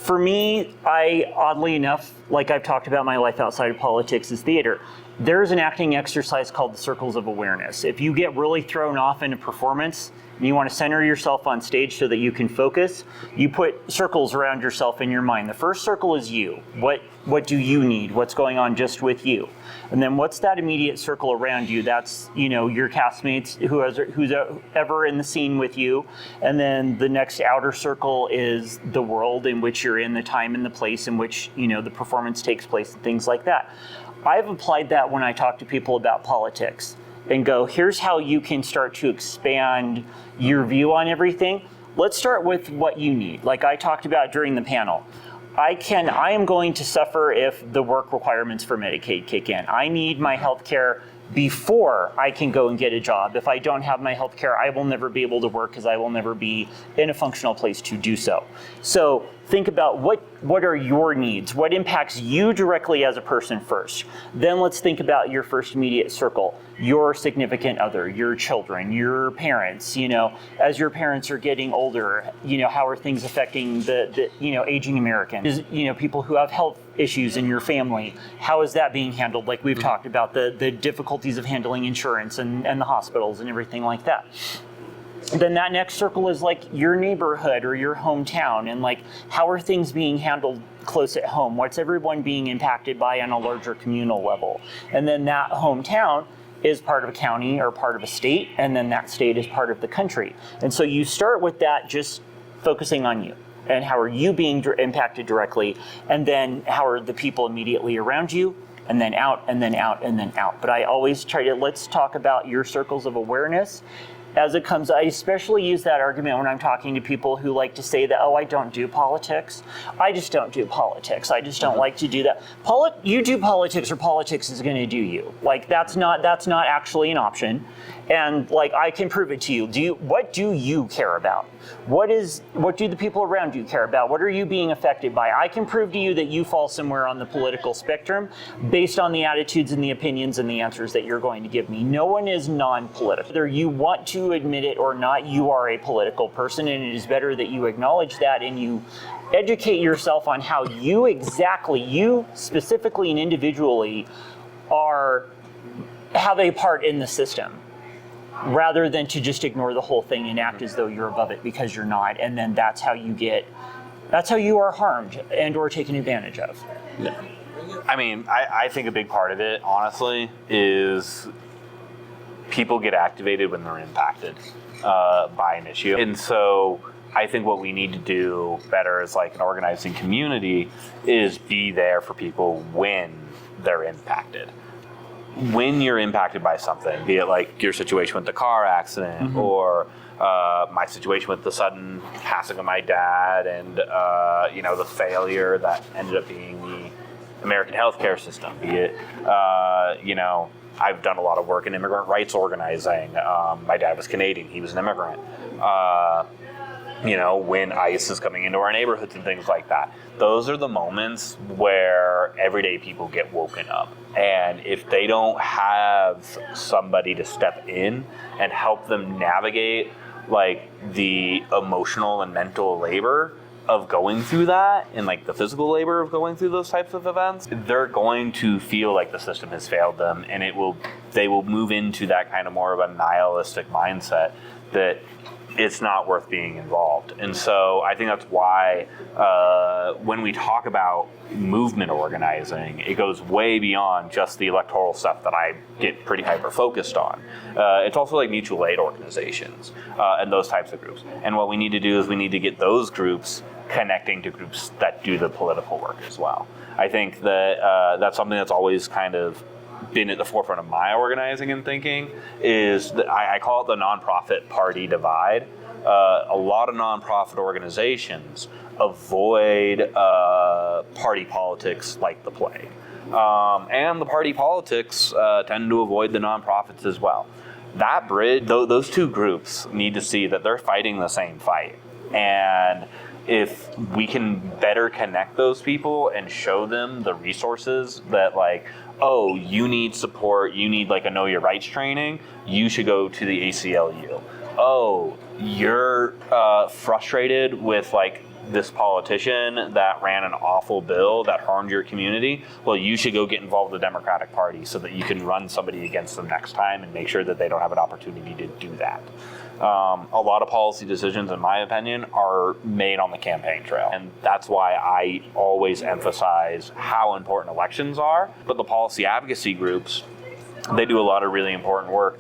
For me, oddly enough, like I've talked about, my life outside of politics is theater. There's an acting exercise called the circles of awareness. If you get really thrown off in a performance and you want to center yourself on stage so that you can focus, you put circles around yourself in your mind. The first circle is you. What do you need? What's going on just with you? And then what's that immediate circle around you? That's, your castmates, who's ever in the scene with you. And then the next outer circle is the world in which you're in, the time and the place in which, the performance takes place and things like that. I've applied that when I talk to people about politics and go, here's how you can start to expand your view on everything. Let's start with what you need. Like I talked about during the panel. I am going to suffer if the work requirements for Medicaid kick in. I need my health care before I can go and get a job. If I don't have my health care, I will never be able to work because I will never be in a functional place to do so. So think about what are your needs? What impacts you directly as a person first? Then let's think about your first immediate circle, your significant other, your children, your parents. As your parents are getting older, how are things affecting the aging Americans? People who have health issues in your family, how is that being handled? Like we've talked about the difficulties of handling insurance and the hospitals and everything like that. Then that next circle is like your neighborhood or your hometown, and like how are things being handled close at home? What's everyone being impacted by on a larger communal level? And then that hometown is part of a county or part of a state, and then that state is part of the country. And so you start with that just focusing on you. And how are you being impacted directly? And then how are the people immediately around you? And then out, and then out, and then out. But I always let's talk about your circles of awareness as it comes. I especially use that argument when I'm talking to people who like to say that, I don't do politics. I just don't do politics. I just don't like to do that. You do politics or politics is going to do you. Like that's not actually an option. And like I can prove it to you. What do you care about? What do the people around you care about? What are you being affected by? I can prove to you that you fall somewhere on the political spectrum based on the attitudes and the opinions and the answers that you're going to give me. No one is non-political. Whether you want to admit it or not, you are a political person, and it is better that you acknowledge that and you educate yourself on how you specifically and individually have a part in the system, rather than to just ignore the whole thing and act as though you're above it, because you're not. And then that's how you are harmed and or taken advantage of. Yeah. I mean, I think a big part of it, honestly, is people get activated when they're impacted by an issue. And so I think what we need to do better as like an organizing community is be there for people when they're impacted. When you're impacted by something, be it like your situation with the car accident or my situation with the sudden passing of my dad and the failure that ended up being the American healthcare system, be it I've done a lot of work in immigrant rights organizing. My dad was Canadian, he was an immigrant. When ICE is coming into our neighborhoods and things like that. Those are the moments where everyday people get woken up. And if they don't have somebody to step in and help them navigate like the emotional and mental labor of going through that and like the physical labor of going through those types of events, they're going to feel like the system has failed them, and they will move into that kind of more of a nihilistic mindset that it's not worth being involved. And so I think that's why when we talk about movement organizing, it goes way beyond just the electoral stuff that I get pretty hyper-focused on. It's also like mutual aid organizations and those types of groups. And what we need to do is we need to get those groups connecting to groups that do the political work as well. I think that that's something that's always kind of been at the forefront of my organizing and thinking is that I call it the nonprofit party divide. A lot of nonprofit organizations avoid party politics like the plague. And the party politics tend to avoid the nonprofits as well. That bridge, those two groups need to see that they're fighting the same fight. And if we can better connect those people and show them the resources that like, oh, you need support, you need like a Know Your Rights training, you should go to the ACLU. Oh, you're frustrated with like this politician that ran an awful bill that harmed your community, well, you should go get involved with the Democratic Party so that you can run somebody against them next time and make sure that they don't have an opportunity to do that. A lot of policy decisions, in my opinion, are made on the campaign trail. And that's why I always emphasize how important elections are. But the policy advocacy groups, they do a lot of really important work,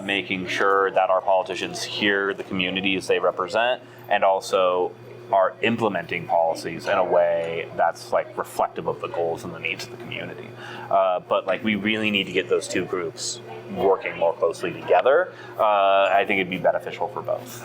making sure that our politicians hear the communities they represent and also are implementing policies in a way that's like reflective of the goals and the needs of the community. But like, we really need to get those two groups working more closely together. I think it'd be beneficial for both.